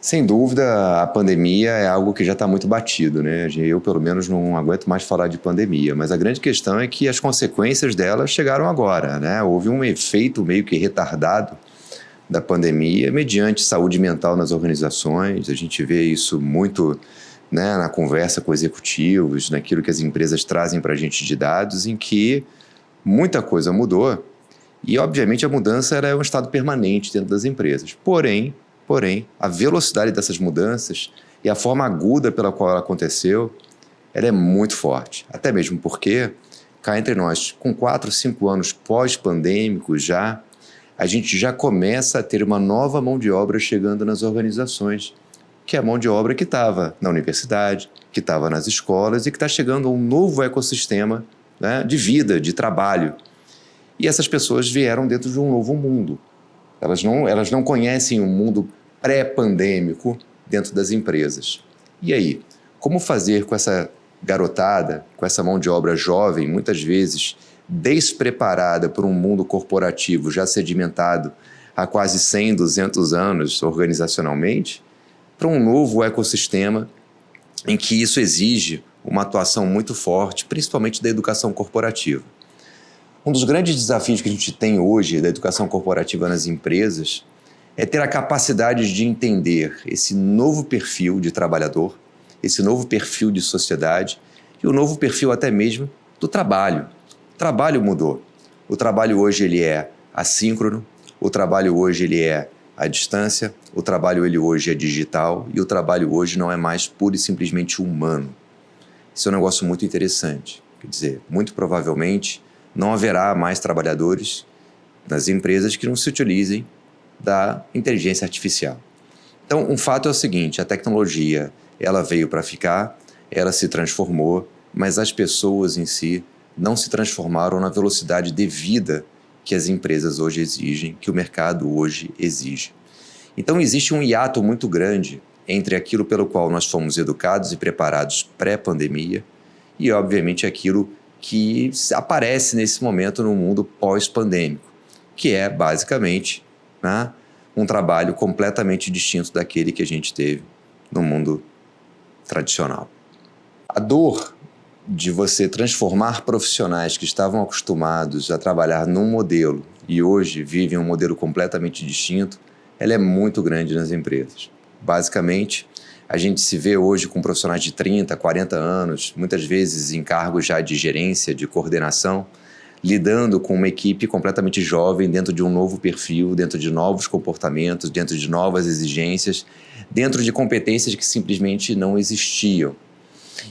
Sem dúvida, a pandemia é algo que já está muito batido, né? Eu, pelo menos, não aguento mais falar de pandemia, mas a grande questão é que as consequências dela chegaram agora, né? Houve um efeito meio que retardado da pandemia mediante saúde mental nas organizações. A gente vê isso muito, né, na conversa com executivos, naquilo que as empresas trazem para a gente de dados, em que muita coisa mudou e, obviamente, a mudança era um estado permanente dentro das empresas. Porém, a velocidade dessas mudanças e a forma aguda pela qual ela aconteceu, ela é muito forte. Até mesmo porque, cá entre nós, com 4, 5 anos pós-pandêmicos a gente já começa a ter uma nova mão de obra chegando nas organizações, que é a mão de obra que estava na universidade, que estava nas escolas e que está chegando a um novo ecossistema, né, de vida, de trabalho. E essas pessoas vieram dentro de um novo mundo. Elas não conhecem o mundo pré-pandêmico dentro das empresas. E aí, como fazer com essa garotada, com essa mão de obra jovem, muitas vezes despreparada por um mundo corporativo já sedimentado há quase 100, 200 anos organizacionalmente, para um novo ecossistema em que isso exige uma atuação muito forte, principalmente da educação corporativa. Um dos grandes desafios que a gente tem hoje da educação corporativa nas empresas é ter a capacidade de entender esse novo perfil de trabalhador, esse novo perfil de sociedade e o novo perfil até mesmo do trabalho. O trabalho mudou. O trabalho hoje ele é assíncrono, o trabalho hoje ele é à distância, o trabalho ele hoje é digital e o trabalho hoje não é mais pura e simplesmente humano. Isso é um negócio muito interessante. Quer dizer, muito provavelmente não haverá mais trabalhadores nas empresas que não se utilizem da inteligência artificial. Então, um fato é o seguinte, a tecnologia, ela veio para ficar, ela se transformou, mas as pessoas em si não se transformaram na velocidade devida que as empresas hoje exigem, que o mercado hoje exige. Então, existe um hiato muito grande entre aquilo pelo qual nós fomos educados e preparados pré-pandemia e, obviamente, aquilo que aparece nesse momento no mundo pós-pandêmico, que é, basicamente, né, um trabalho completamente distinto daquele que a gente teve no mundo tradicional. A dor de você transformar profissionais que estavam acostumados a trabalhar num modelo e hoje vivem um modelo completamente distinto, ela é muito grande nas empresas. Basicamente, a gente se vê hoje com profissionais de 30, 40 anos, muitas vezes em cargos já de gerência, de coordenação, lidando com uma equipe completamente jovem dentro de um novo perfil, dentro de novos comportamentos, dentro de novas exigências, dentro de competências que simplesmente não existiam.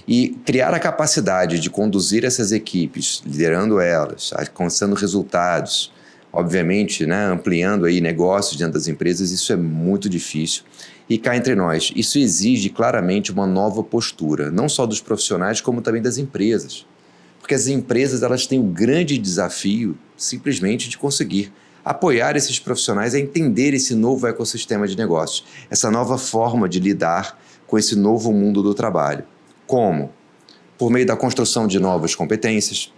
E criar a capacidade de conduzir essas equipes, liderando elas, alcançando resultados, obviamente, né, ampliando aí negócios dentro das empresas, isso é muito difícil. E cá entre nós, isso exige claramente uma nova postura, não só dos profissionais, como também das empresas. Porque as empresas elas têm o grande desafio, simplesmente, de conseguir apoiar esses profissionais a entender esse novo ecossistema de negócios, essa nova forma de lidar com esse novo mundo do trabalho. Como? Por meio da construção de novas competências,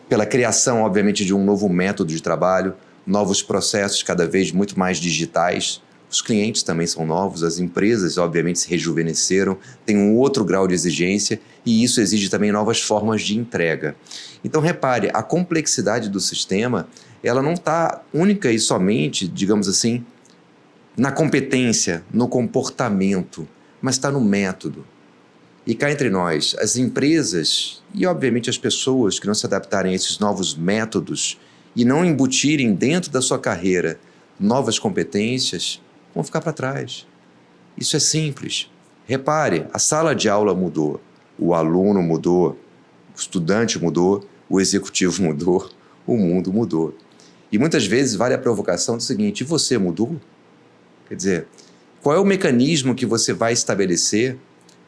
pela criação, obviamente, de um novo método de trabalho, novos processos cada vez muito mais digitais. Os clientes também são novos, as empresas, obviamente, se rejuvenesceram, têm um outro grau de exigência e isso exige também novas formas de entrega. Então, repare, a complexidade do sistema, ela não está única e somente, digamos assim, na competência, no comportamento, mas está no método. E cá entre nós, as empresas e, obviamente, as pessoas que não se adaptarem a esses novos métodos e não embutirem dentro da sua carreira novas competências, vão ficar para trás. Isso é simples. Repare, a sala de aula mudou, o aluno mudou, o estudante mudou, o executivo mudou, o mundo mudou. E muitas vezes vale a provocação do seguinte, e você mudou? Quer dizer, qual é o mecanismo que você vai estabelecer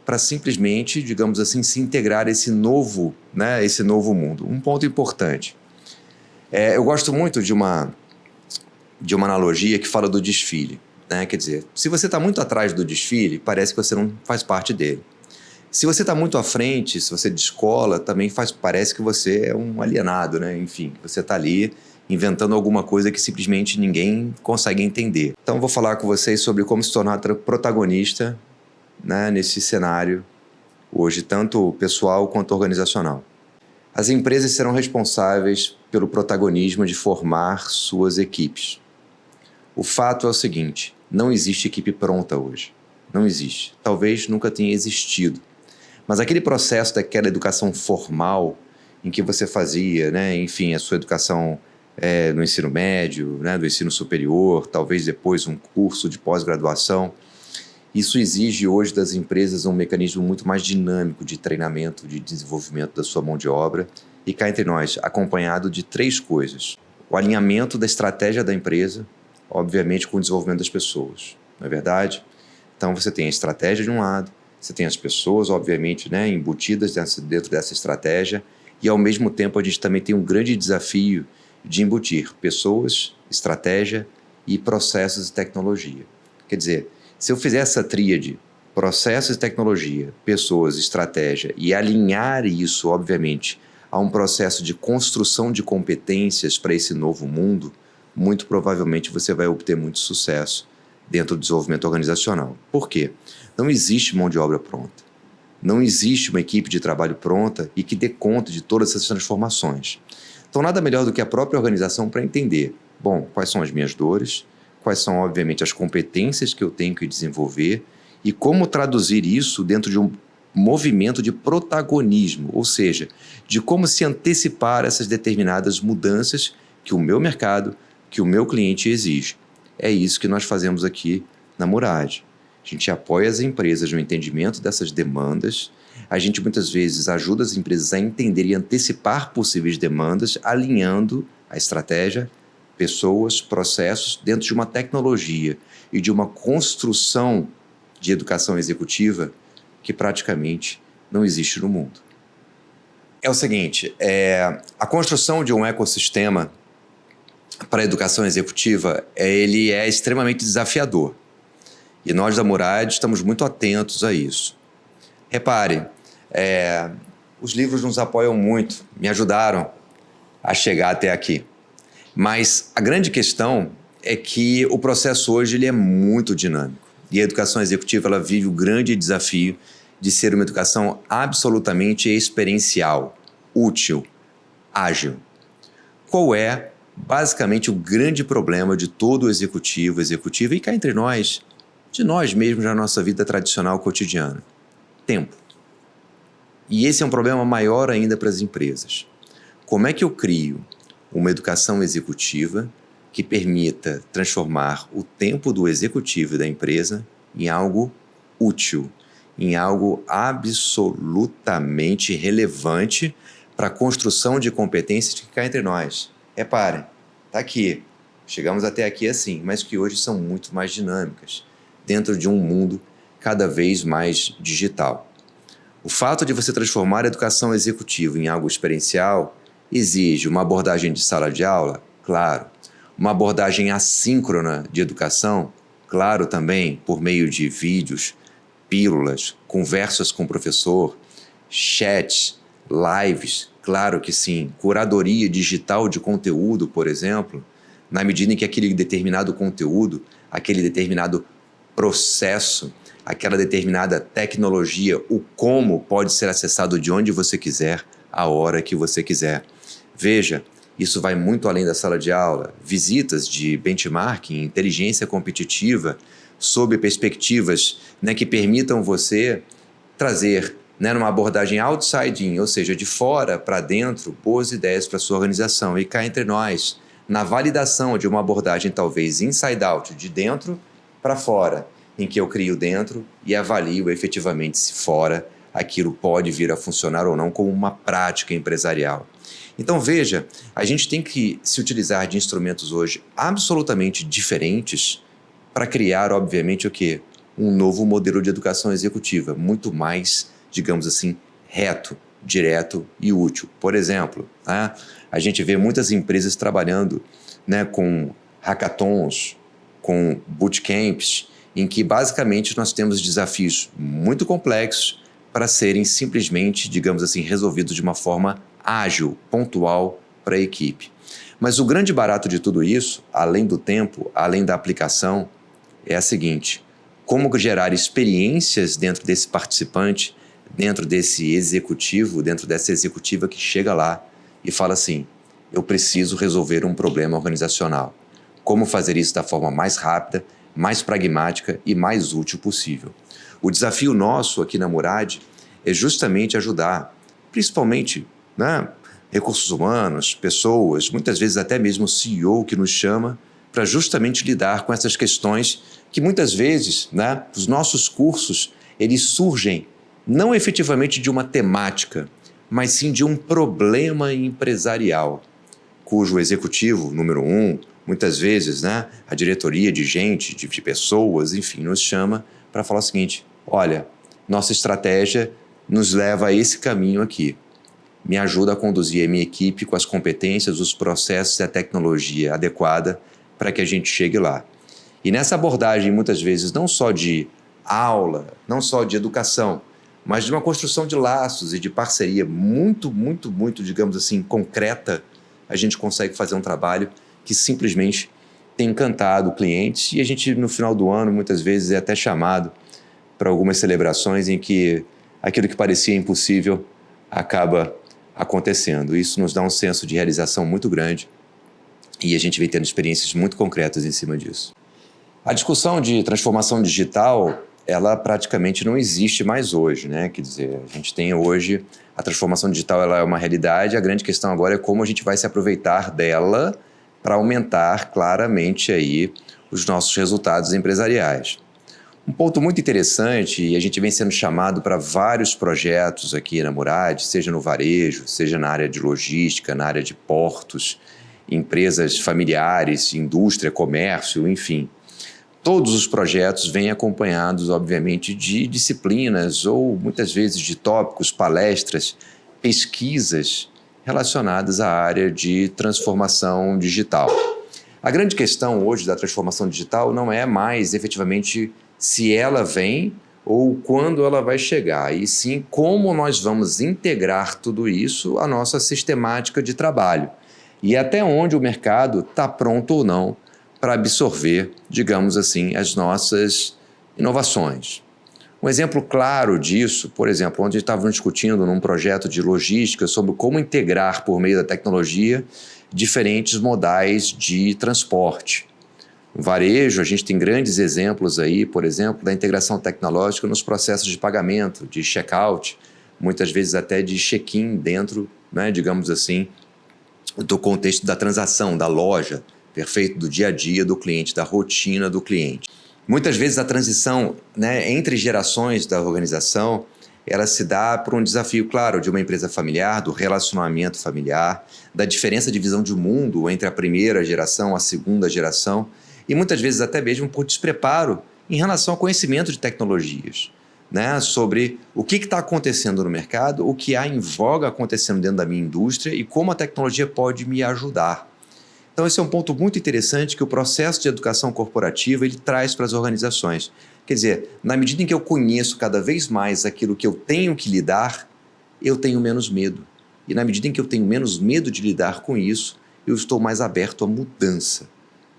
para simplesmente, digamos assim, se integrar a esse novo mundo? Um ponto importante. Eu gosto muito de uma analogia que fala do desfile. Né? Quer dizer, se você está muito atrás do desfile, parece que você não faz parte dele. Se você está muito à frente, se você descola, também parece que você é um alienado, né? Enfim, você está ali inventando alguma coisa que simplesmente ninguém consegue entender. Então, vou falar com vocês sobre como se tornar protagonista, né, nesse cenário hoje, tanto pessoal quanto organizacional. As empresas serão responsáveis pelo protagonismo de formar suas equipes. O fato é o seguinte: não existe equipe pronta hoje. Não existe. Talvez nunca tenha existido. Mas aquele processo daquela educação formal em que você fazia, né, enfim, a sua educação no ensino médio, né, do ensino superior, talvez depois um curso de pós-graduação, isso exige hoje das empresas um mecanismo muito mais dinâmico de treinamento, de desenvolvimento da sua mão de obra e cá entre nós, acompanhado de 3 coisas. O alinhamento da estratégia da empresa, obviamente com o desenvolvimento das pessoas, não é verdade? Então você tem a estratégia de um lado, você tem as pessoas, obviamente, né, embutidas dentro dessa estratégia e ao mesmo tempo a gente também tem um grande desafio de embutir pessoas, estratégia e processos e tecnologia. Quer dizer, se eu fizer essa tríade, processos e tecnologia, pessoas, estratégia, e alinhar isso, obviamente, a um processo de construção de competências para esse novo mundo, muito provavelmente você vai obter muito sucesso dentro do desenvolvimento organizacional. Por quê? Não existe mão de obra pronta. Não existe uma equipe de trabalho pronta e que dê conta de todas essas transformações. Então, nada melhor do que a própria organização para entender, bom, quais são as minhas dores, quais são, obviamente, as competências que eu tenho que desenvolver e como traduzir isso dentro de um movimento de protagonismo, ou seja, de como se antecipar essas determinadas mudanças que o meu mercado, que o meu cliente exige. É isso que nós fazemos aqui na Murad. A gente apoia as empresas no entendimento dessas demandas, a gente muitas vezes ajuda as empresas a entender e antecipar possíveis demandas, alinhando a estratégia, pessoas, processos, dentro de uma tecnologia e de uma construção de educação executiva que praticamente não existe no mundo. É o seguinte, a construção de um ecossistema para a educação executiva, ele é extremamente desafiador. E nós da Murad estamos muito atentos a isso. Repare, os livros nos apoiam muito, me ajudaram a chegar até aqui. Mas a grande questão é que o processo hoje ele é muito dinâmico. E a educação executiva ela vive o grande desafio de ser uma educação absolutamente experiencial, útil, ágil. Qual é, basicamente, o grande problema de todo executivo, executiva e cá entre nós, de nós mesmos na nossa vida tradicional cotidiana? Tempo. E esse é um problema maior ainda para as empresas. Como é que eu crio uma educação executiva que permita transformar o tempo do executivo e da empresa em algo útil, em algo absolutamente relevante para a construção de competências que cá entre nós? Reparem, está aqui, chegamos até aqui assim, mas que hoje são muito mais dinâmicas, dentro de um mundo cada vez mais digital. O fato de você transformar a educação executiva em algo experiencial exige uma abordagem de sala de aula? Claro. Uma abordagem assíncrona de educação? Claro também, por meio de vídeos, pílulas, conversas com o professor, chats, lives, claro que sim. Curadoria digital de conteúdo, por exemplo, na medida em que aquele determinado conteúdo, aquele determinado processo, aquela determinada tecnologia, o como pode ser acessado de onde você quiser, a hora que você quiser. Veja, isso vai muito além da sala de aula. Visitas de benchmarking, inteligência competitiva, sob perspectivas, né, que permitam você trazer, né, numa abordagem outside-in, ou seja, de fora para dentro, boas ideias para a sua organização. E cá entre nós, na validação de uma abordagem talvez inside-out, de dentro para fora, em que eu crio dentro e avalio efetivamente se fora aquilo pode vir a funcionar ou não como uma prática empresarial. Então veja, a gente tem que se utilizar de instrumentos hoje absolutamente diferentes para criar, obviamente, o quê? Um novo modelo de educação executiva, muito mais, digamos assim, reto, direto e útil. Por exemplo, né, a gente vê muitas empresas trabalhando, né, com hackathons, com bootcamps, em que basicamente nós temos desafios muito complexos para serem simplesmente, digamos assim, resolvidos de uma forma ágil, pontual, para a equipe. Mas o grande barato de tudo isso, além do tempo, além da aplicação, é a seguinte: como gerar experiências dentro desse participante, dentro desse executivo, dentro dessa executiva que chega lá e fala assim: eu preciso resolver um problema organizacional. Como fazer isso da forma mais rápida, mais pragmática e mais útil possível. O desafio nosso aqui na Murad é justamente ajudar, principalmente, né, recursos humanos, pessoas, muitas vezes até mesmo o CEO que nos chama, para justamente lidar com essas questões que muitas vezes, né, os nossos cursos, eles surgem não efetivamente de uma temática, mas sim de um problema empresarial, cujo executivo, número 1, muitas vezes, né, a diretoria de gente, de pessoas, enfim, nos chama para falar o seguinte: olha, nossa estratégia nos leva a esse caminho aqui. Me ajuda a conduzir a minha equipe com as competências, os processos e a tecnologia adequada para que a gente chegue lá. E nessa abordagem, muitas vezes, não só de aula, não só de educação, mas de uma construção de laços e de parceria muito, digamos assim, concreta, a gente consegue fazer um trabalho que simplesmente tem encantado clientes, e a gente, no final do ano, muitas vezes é até chamado para algumas celebrações em que aquilo que parecia impossível acaba acontecendo. Isso nos dá um senso de realização muito grande e a gente vem tendo experiências muito concretas em cima disso. A discussão de transformação digital, ela praticamente não existe mais hoje, né? Quer dizer, a gente tem hoje, a transformação digital ela é uma realidade, a grande questão agora é como a gente vai se aproveitar dela para aumentar claramente aí os nossos resultados empresariais. Um ponto muito interessante, e a gente vem sendo chamado para vários projetos aqui na Murad, seja no varejo, seja na área de logística, na área de portos, empresas familiares, indústria, comércio, enfim. Todos os projetos vêm acompanhados, obviamente, de disciplinas ou, muitas vezes, de tópicos, palestras, pesquisas relacionadas à área de transformação digital. A grande questão hoje da transformação digital não é mais, efetivamente, se ela vem ou quando ela vai chegar, e sim como nós vamos integrar tudo isso à nossa sistemática de trabalho e até onde o mercado está pronto ou não para absorver, digamos assim, as nossas inovações. Um exemplo claro disso, por exemplo, onde estávamos discutindo num projeto de logística sobre como integrar por meio da tecnologia diferentes modais de transporte. No varejo, a gente tem grandes exemplos aí, por exemplo, da integração tecnológica nos processos de pagamento, de check-out, muitas vezes até de check-in dentro, né, digamos assim, do contexto da transação, da loja, perfeito, do dia a dia do cliente, da rotina do cliente. Muitas vezes a transição, né, entre gerações da organização, ela se dá por um desafio, claro, de uma empresa familiar, do relacionamento familiar, da diferença de visão de mundo entre a primeira geração, a segunda geração, e muitas vezes até mesmo por despreparo em relação ao conhecimento de tecnologias, né? Sobre o que está acontecendo no mercado, o que há em voga acontecendo dentro da minha indústria e como a tecnologia pode me ajudar. Então esse é um ponto muito interessante que o processo de educação corporativa ele traz para as organizações. Quer dizer, na medida em que eu conheço cada vez mais aquilo que eu tenho que lidar, eu tenho menos medo. E na medida em que eu tenho menos medo de lidar com isso, eu estou mais aberto à mudança,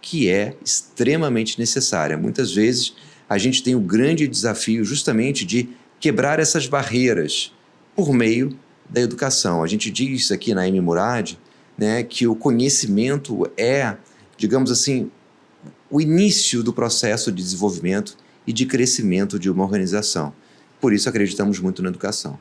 que é extremamente necessária. Muitas vezes a gente tem o grande desafio justamente de quebrar essas barreiras por meio da educação. A gente diz aqui na M-Murad, né, que o conhecimento é, digamos assim, o início do processo de desenvolvimento e de crescimento de uma organização. Por isso acreditamos muito na educação.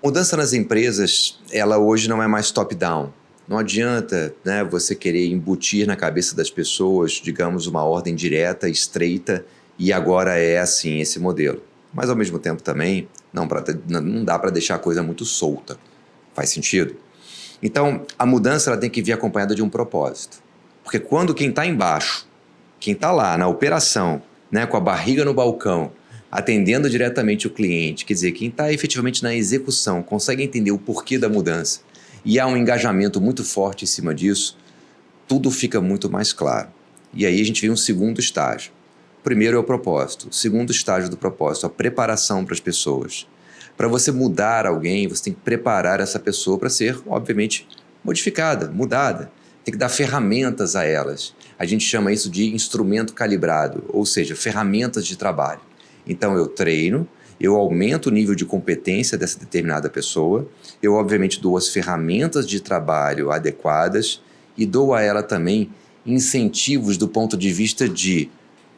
Mudança nas empresas, ela hoje não é mais top-down. Não adianta, né, você querer embutir na cabeça das pessoas, digamos, uma ordem direta, estreita, e agora é assim esse modelo. Mas, ao mesmo tempo, também não dá para deixar a coisa muito solta. Faz sentido? Então, a mudança ela tem que vir acompanhada de um propósito. Porque quando quem está embaixo, quem está lá na operação, né, com a barriga no balcão, atendendo diretamente o cliente, quer dizer, quem está efetivamente na execução, consegue entender o porquê da mudança, e há um engajamento muito forte em cima disso, tudo fica muito mais claro. E aí a gente vê um segundo estágio. O primeiro é o propósito. O segundo estágio do propósito, a preparação para as pessoas. Para você mudar alguém, você tem que preparar essa pessoa para ser, obviamente, modificada, mudada. Tem que dar ferramentas a elas. A gente chama isso de instrumento calibrado, ou seja, ferramentas de trabalho. Então eu treino, eu aumento o nível de competência dessa determinada pessoa, eu obviamente dou as ferramentas de trabalho adequadas e dou a ela também incentivos do ponto de vista de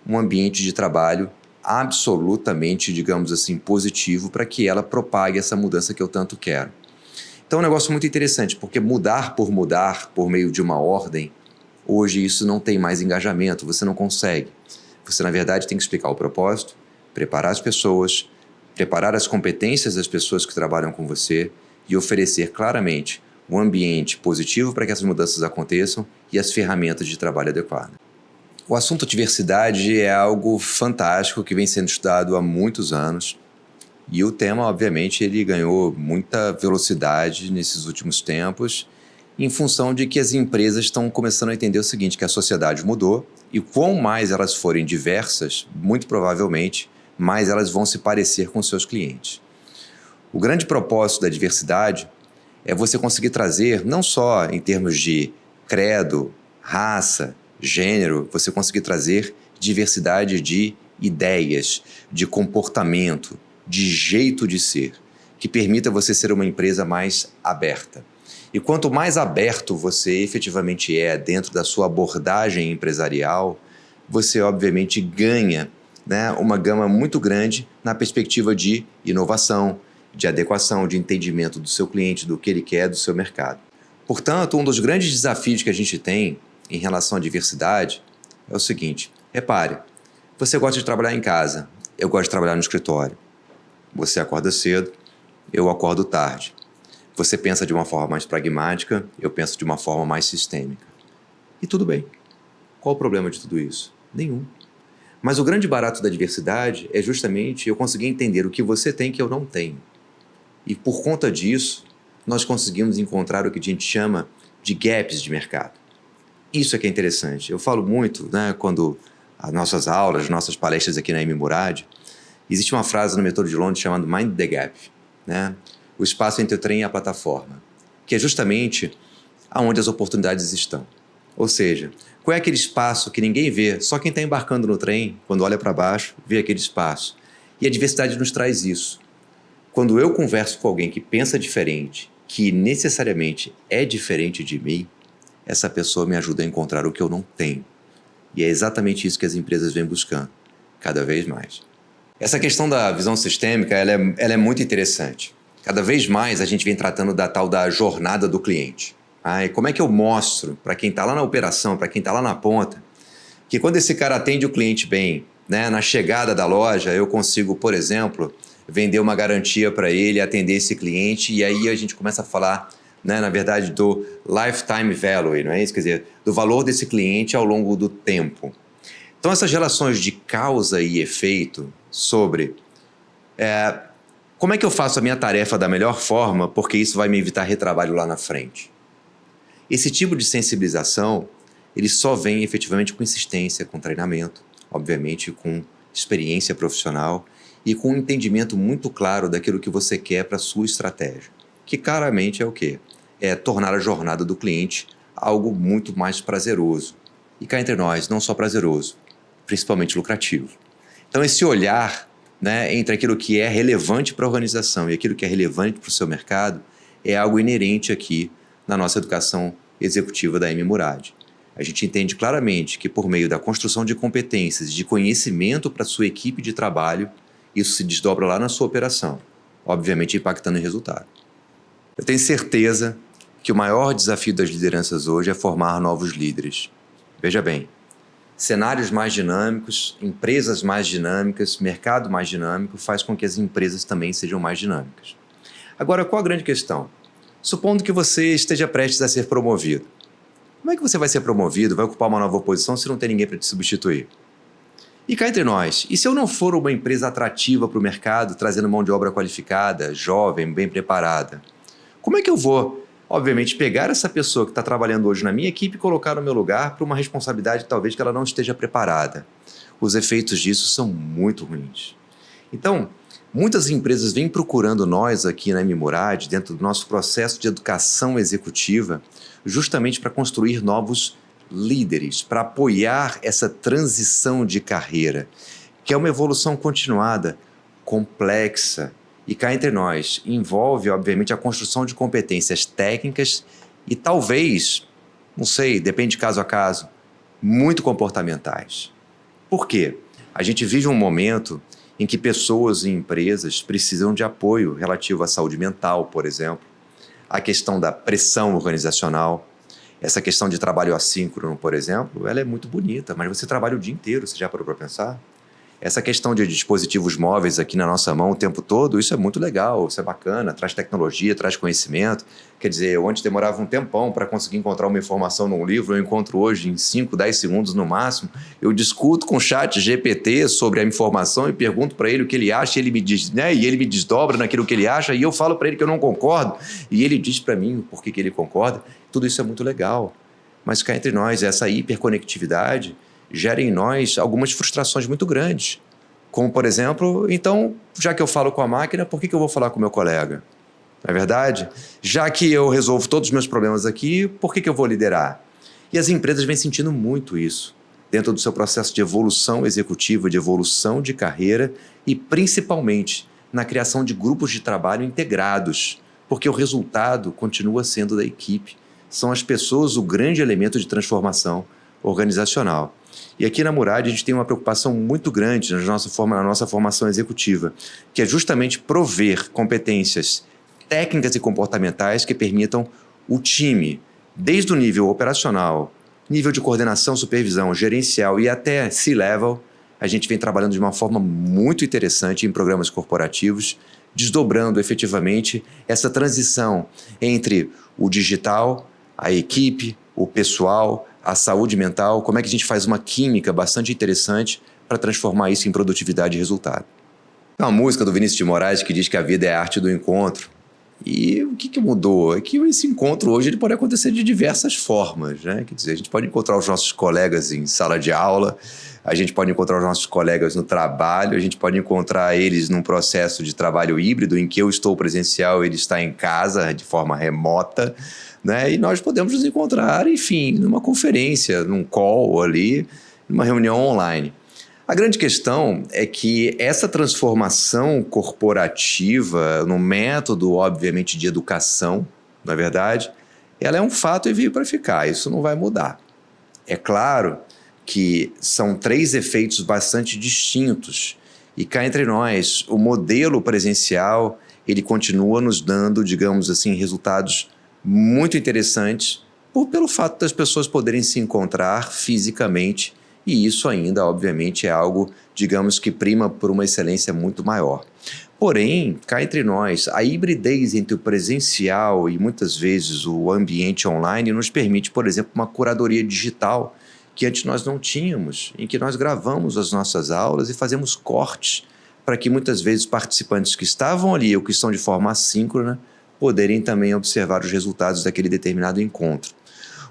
um ambiente de trabalho absolutamente, digamos assim, positivo para que ela propague essa mudança que eu tanto quero. Então é um negócio muito interessante, porque mudar por meio de uma ordem, hoje isso não tem mais engajamento, você não consegue. Você, na verdade, tem que explicar o propósito, preparar as pessoas, preparar as competências das pessoas que trabalham com você e oferecer claramente um ambiente positivo para que essas mudanças aconteçam e as ferramentas de trabalho adequadas. O assunto diversidade é algo fantástico que vem sendo estudado há muitos anos e o tema, obviamente, ele ganhou muita velocidade nesses últimos tempos em função de que as empresas estão começando a entender o seguinte, que a sociedade mudou e quanto mais elas forem diversas, muito provavelmente, mais elas vão se parecer com seus clientes. O grande propósito da diversidade é você conseguir trazer, não só em termos de credo, raça, gênero, você conseguir trazer diversidade de ideias, de comportamento, de jeito de ser, que permita você ser uma empresa mais aberta. E quanto mais aberto você efetivamente é dentro da sua abordagem empresarial, você obviamente ganha, né, uma gama muito grande na perspectiva de inovação, de adequação, de entendimento do seu cliente, do que ele quer, do seu mercado. Portanto, um dos grandes desafios que a gente tem em relação à diversidade é o seguinte, repare, você gosta de trabalhar em casa, eu gosto de trabalhar no escritório. Você acorda cedo, eu acordo tarde. Você pensa de uma forma mais pragmática, eu penso de uma forma mais sistêmica. E tudo bem. Qual o problema de tudo isso? Nenhum. Mas o grande barato da diversidade é justamente eu conseguir entender o que você tem que eu não tenho. E por conta disso, nós conseguimos encontrar o que a gente chama de gaps de mercado. Isso é que é interessante. Eu falo muito, né, quando as nossas aulas, as nossas palestras aqui na M. Murad, existe uma frase no Metrô de Londres chamada Mind the Gap, né? O espaço entre o trem e a plataforma, que é justamente aonde as oportunidades estão. Ou seja, qual é aquele espaço que ninguém vê, só quem está embarcando no trem, quando olha para baixo, vê aquele espaço. E a diversidade nos traz isso. Quando eu converso com alguém que pensa diferente, que necessariamente é diferente de mim, essa pessoa me ajuda a encontrar o que eu não tenho. E é exatamente isso que as empresas vêm buscando, cada vez mais. Essa questão da visão sistêmica, ela é muito interessante. Cada vez mais a gente vem tratando da tal da jornada do cliente. E como é que eu mostro para quem está lá na operação, para quem está lá na ponta, que quando esse cara atende o cliente bem, né, na chegada da loja, eu consigo, por exemplo, vender uma garantia para ele, atender esse cliente, e aí a gente começa a falar, né, na verdade, do lifetime value, não é isso? Quer dizer, do valor desse cliente ao longo do tempo. Então, essas relações de causa e efeito sobre como é que eu faço a minha tarefa da melhor forma, porque isso vai me evitar retrabalho lá na frente. Esse tipo de sensibilização, ele só vem efetivamente com insistência, com treinamento, obviamente com experiência profissional e com um entendimento muito claro daquilo que você quer para a sua estratégia, que claramente é o quê? É tornar a jornada do cliente algo muito mais prazeroso. E cá entre nós, não só prazeroso, principalmente lucrativo. Então esse olhar, né, entre aquilo que é relevante para a organização e aquilo que é relevante para o seu mercado é algo inerente aqui na nossa educação executiva da M. Murad. A gente entende claramente que por meio da construção de competências e de conhecimento para a sua equipe de trabalho, isso se desdobra lá na sua operação, obviamente impactando em resultado. Eu tenho certeza que o maior desafio das lideranças hoje é formar novos líderes. Veja bem, cenários mais dinâmicos, empresas mais dinâmicas, mercado mais dinâmico faz com que as empresas também sejam mais dinâmicas. Agora, qual a grande questão? Supondo que você esteja prestes a ser promovido. Como é que você vai ser promovido, vai ocupar uma nova posição se não tem ninguém para te substituir? E cá entre nós, e se eu não for uma empresa atrativa para o mercado, trazendo mão de obra qualificada, jovem, bem preparada? Como é que eu vou, obviamente, pegar essa pessoa que está trabalhando hoje na minha equipe e colocar no meu lugar para uma responsabilidade talvez que ela não esteja preparada? Os efeitos disso são muito ruins. Então, Muitas empresas vêm procurando nós aqui na M-Murad, dentro do nosso processo de educação executiva, justamente para construir novos líderes, para apoiar essa transição de carreira, que é uma evolução continuada, complexa, e cá entre nós, envolve, obviamente, a construção de competências técnicas e talvez, não sei, depende de caso a caso, muito comportamentais. Por quê? A gente vive um momento em que pessoas e empresas precisam de apoio relativo à saúde mental, por exemplo, a questão da pressão organizacional, essa questão de trabalho assíncrono, por exemplo, ela é muito bonita, mas você trabalha o dia inteiro, você já parou para pensar? Essa questão de dispositivos móveis aqui na nossa mão o tempo todo, isso é muito legal, isso é bacana, traz tecnologia, traz conhecimento. Quer dizer, eu antes demorava um tempão para conseguir encontrar uma informação num livro, eu encontro hoje em 5, 10 segundos no máximo. Eu discuto com o chat GPT sobre a informação e pergunto para ele o que ele acha, e ele me diz, né? E ele me desdobra naquilo que ele acha, e eu falo para ele que eu não concordo, e ele diz para mim por que ele concorda. Tudo isso é muito legal. Mas cá entre nós, essa hiperconectividade gera em nós algumas frustrações muito grandes. Como, por exemplo, então, já que eu falo com a máquina, por que eu vou falar com o meu colega? Não é verdade? Já que eu resolvo todos os meus problemas aqui, por que eu vou liderar? E as empresas vêm sentindo muito isso, dentro do seu processo de evolução executiva, de evolução de carreira e, principalmente, na criação de grupos de trabalho integrados, porque o resultado continua sendo da equipe. São as pessoas o grande elemento de transformação organizacional. E aqui na Murad a gente tem uma preocupação muito grande na nossa formação executiva, que é justamente prover competências técnicas e comportamentais que permitam o time, desde o nível operacional, nível de coordenação, supervisão, gerencial e até C-level, a gente vem trabalhando de uma forma muito interessante em programas corporativos, desdobrando efetivamente essa transição entre o digital, a equipe, o pessoal, a saúde mental, como é que a gente faz uma química bastante interessante para transformar isso em produtividade e resultado. Tem uma música do Vinícius de Moraes que diz que a vida é a arte do encontro. E o que mudou? É que esse encontro hoje ele pode acontecer de diversas formas, né? Quer dizer, a gente pode encontrar os nossos colegas em sala de aula, a gente pode encontrar os nossos colegas no trabalho, a gente pode encontrar eles num processo de trabalho híbrido em que eu estou presencial, ele está em casa de forma remota, né? E nós podemos nos encontrar, enfim, numa conferência, num call ali, numa reunião online. A grande questão é que essa transformação corporativa no método, obviamente, de educação, na verdade, ela é um fato e veio para ficar, isso não vai mudar. É claro que são 3 efeitos bastante distintos e cá entre nós, o modelo presencial, ele continua nos dando, digamos assim, resultados muito interessantes pelo fato das pessoas poderem se encontrar fisicamente. E isso ainda, obviamente, é algo, digamos, que prima por uma excelência muito maior. Porém, cá entre nós, a hibridez entre o presencial e muitas vezes o ambiente online nos permite, por exemplo, uma curadoria digital que antes nós não tínhamos, em que nós gravamos as nossas aulas e fazemos cortes para que muitas vezes participantes que estavam ali ou que estão de forma assíncrona poderem também observar os resultados daquele determinado encontro.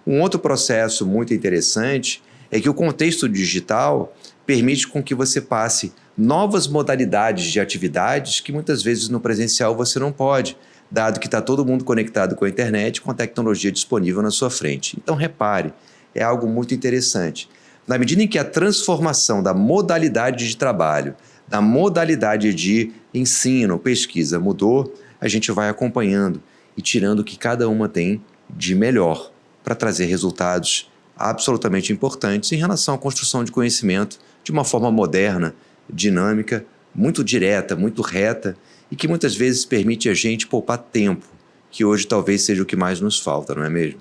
Um outro processo muito interessante é que o contexto digital permite com que você passe novas modalidades de atividades que muitas vezes no presencial você não pode, dado que está todo mundo conectado com a internet, com a tecnologia disponível na sua frente. Então, repare, é algo muito interessante. Na medida em que a transformação da modalidade de trabalho, da modalidade de ensino, pesquisa mudou, a gente vai acompanhando e tirando o que cada uma tem de melhor para trazer resultados absolutamente importantes em relação à construção de conhecimento de uma forma moderna, dinâmica, muito direta, muito reta e que muitas vezes permite a gente poupar tempo, que hoje talvez seja o que mais nos falta, não é mesmo?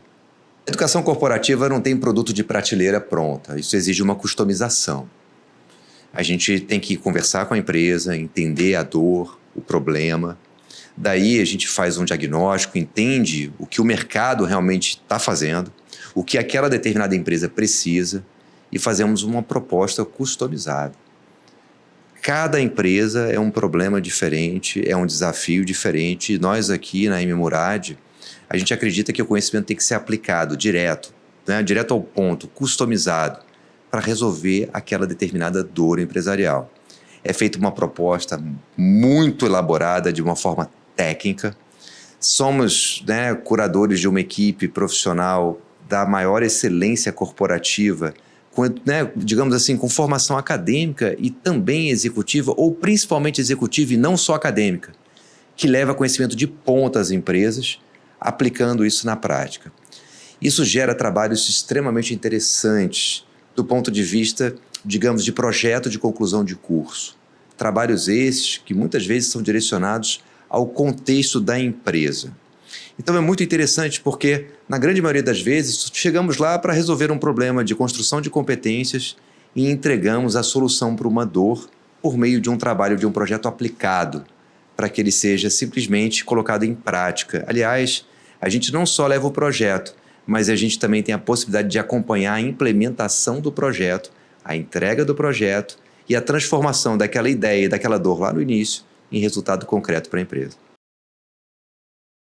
A educação corporativa não tem produto de prateleira pronta, isso exige uma customização. A gente tem que conversar com a empresa, entender a dor, o problema. Daí a gente faz um diagnóstico, entende o que o mercado realmente está fazendo, o que aquela determinada empresa precisa e fazemos uma proposta customizada. Cada empresa é um problema diferente, é um desafio diferente. E nós aqui na M-Murad, a gente acredita que o conhecimento tem que ser aplicado direto, né? Direto ao ponto, customizado, para resolver aquela determinada dor empresarial. é feita uma proposta muito elaborada, de uma forma técnica. Somos, né, curadores de uma equipe profissional da maior excelência corporativa, com, né, digamos assim, com formação acadêmica e também executiva, ou principalmente executiva e não só acadêmica, que leva conhecimento de ponta às empresas, aplicando isso na prática. Isso gera trabalhos extremamente interessantes do ponto de vista, digamos, de projeto de conclusão de curso. Trabalhos esses que muitas vezes são direcionados ao contexto da empresa. Então é muito interessante porque, na grande maioria das vezes, chegamos lá para resolver um problema de construção de competências e entregamos a solução para uma dor por meio de um trabalho, de um projeto aplicado, para que ele seja simplesmente colocado em prática. Aliás, a gente não só leva o projeto, mas a gente também tem a possibilidade de acompanhar a implementação do projeto, a entrega do projeto e a transformação daquela ideia e daquela dor lá no início em resultado concreto para a empresa.